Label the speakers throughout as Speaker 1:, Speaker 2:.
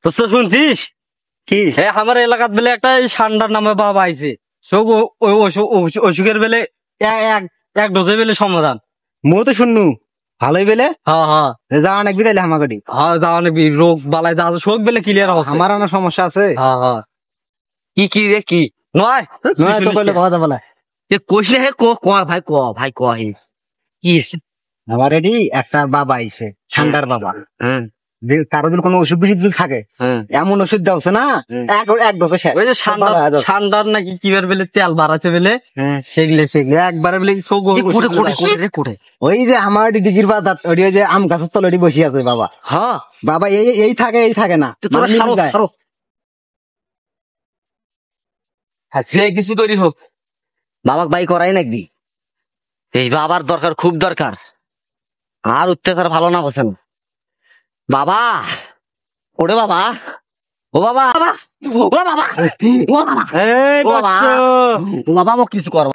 Speaker 1: তো শুনছিস কি আমার এলাকাত বেলে একটা সান্ডার নামে বাবা আইছে সব অসুখের বেলে এক ডোজে বেলে সমাধান মো তো শুননু ভালোই বেলে যাওয়া নাকবি তাইলে হামাকাটি যাওয়া নাকবি রোগ বালাই যা শোক বেলে ক্লিয়ার হচ্ছে আমার না সমস্যা আছে কি কি রে কি নয় নয় তো কইলে কথা বলা কইলে হে ভাই ভাই কি আমার এটি একটা বাবা আইছে ঠান্ডার বাবা কারো যদি কোনো ওষুধ বিষুধ থাকে এমন ওষুধ দেওয়া না এক ডোজে শেষ ঠান্ডার নাকি কি বেলে তেল বাড়াচ্ছে বেলে সেগুলো একবারে বেলে ওই যে আমার ডিগির বাদাত ওই যে আম গাছের তলে বসে আছে বাবা হ্যাঁ বাবা এই থাকে না সে কিছু তৈরি হোক বাবাকে বাই করাই নাকি এই বাবার দরকার খুব দরকার আর অত্যাচার ভালো না বসেন বাবা ওরে বাবা ও বাবা বাবা কিছু করো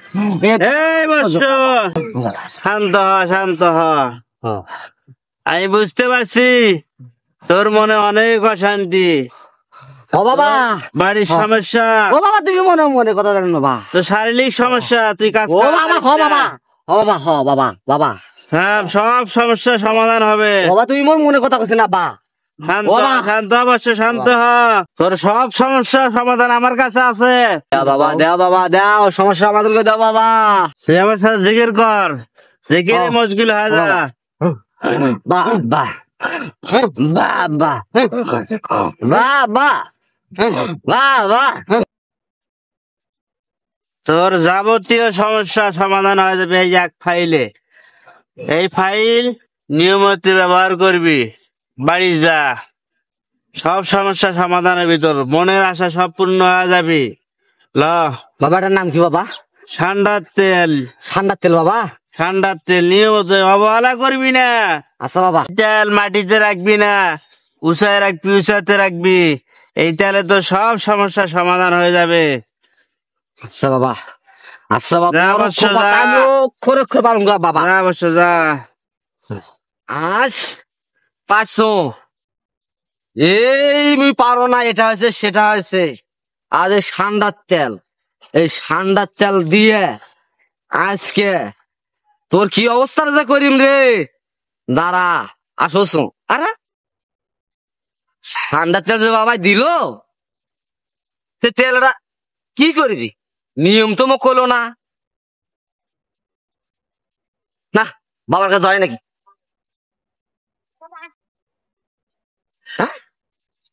Speaker 1: শান্ত শান্ত আমি বুঝতে পারছি তোর মনে অনেক অশান্তি ও বাবা বাড়ির সমস্যা ও বাবা তুমি মনে কথা জানো বাবা তো শারীরিক সমস্যা তুই কাজ ও বাবা বাবা বাবা হ্যাঁ সব সমস্যা সমাধান হবে বাবা তুমি মনে কথা কইছ না বা শান্ত অবশ্য শান্ত হ তোর সব সমস্যা সমাধান আমার কাছে আছে বাবা দাও সমস্যা সমাধান করে দাও বাবা তুই আমার সাথে জিকির কর জিকিরে মশগুল হয়ে যা বাবা তোর যাবতীয় সমস্যা সমাধান হয়ে যাবে এই এক ফাইলে এই ফাইল নিয়মিত ব্যবহার করবি বাড়ি যা সব সমস্যা সমাধানের ভিতর মনের আশা সব পূর্ণ হয়ে যাবি ল বাবাটার নাম কি বাবা ঠান্ডার তেল বাবা ঠান্ডার তেল নিয়মিত অবহেলা করবি না আচ্ছা বাবা তেল মাটিতে রাখবি না উঁচায় রাখবি উঁচাতে রাখবি এই তেলে তো সব সমস্যা সমাধান হয়ে যাবে আচ্ছা বাবা আচ্ছা বাবা অবশ্য যা আজ 500 এই পারো না এটা হয়েছে সেটা হয়েছে আজ এই ঠান্ডার তেল দিয়ে আজকে তোর কি অবস্থা যে করিম রে দাঁড়া আসোস আরে ঠান্ডার তেল যে বাবা দিল সে তেলটা কি করবি নিয়ম তো মোক কলো না বাবার কাছে হয় নাকি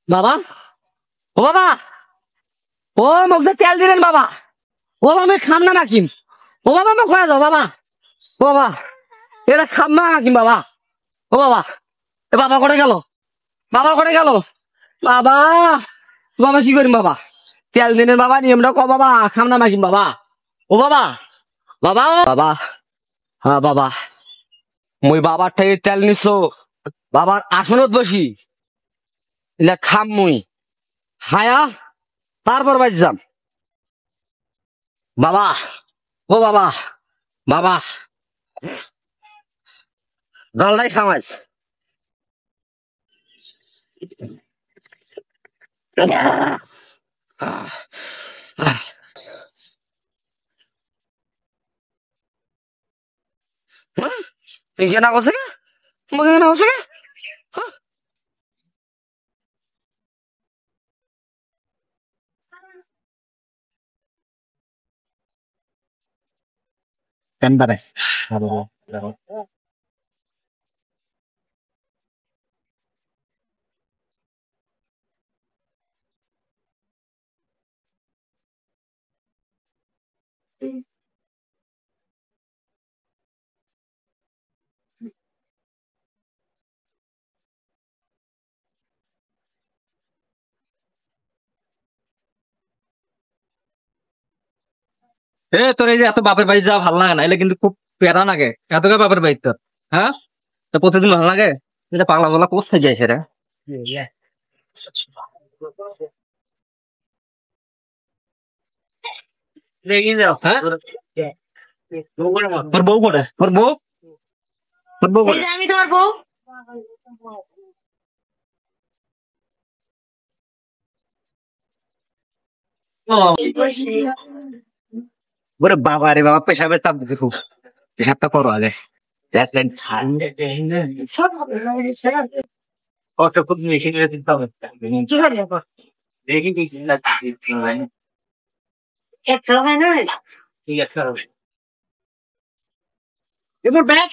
Speaker 1: বাবা ও বাবা ও মোক যে তেল দিলেন বাবা ও বাবা আমি খাম না মাখিম ও বাবা মোক কয়ে যাও বাবা ও বাবা এটা খাম না মাখিম বাবা ও বাবা এ বাবা করে গেল বাবা বাবা কি করিম বাবা তেল দিলেন বাবা নিয়মটা ক বাবা খাম না মাখিম বাবা ও বাবা হ্যাঁ বাবা মুই বাবার থেকে তেল নিছো বাবার আসনত বসি এলা খাম মুই হায়া তারপর বাজ যাম বাবা ও বাবা ডালটাই খামাইছ কেনা করছে কেনা করছে Candares. তোর এই যে এত বাপের বাড়ি যাওয়া ভালো লাগে না এলে কিন্তু খুব প্যারা লাগে এত বাপের বাড়ি তোর হ্যাঁ তা প্রতিদিন ভালো লাগে এটা পাগলা পাগলা কোথায় যায় সেটা বউ করে আমি তোমার বউ
Speaker 2: ওরে বাবা রে বাবা, পেশাবের চাপ দিতে খুব। পেশাবটা করো আগে। কত খুব মেশিন দিতে হবে। দেখি দেখি না, ঠিক আছে হবে। এবার ব্যাগ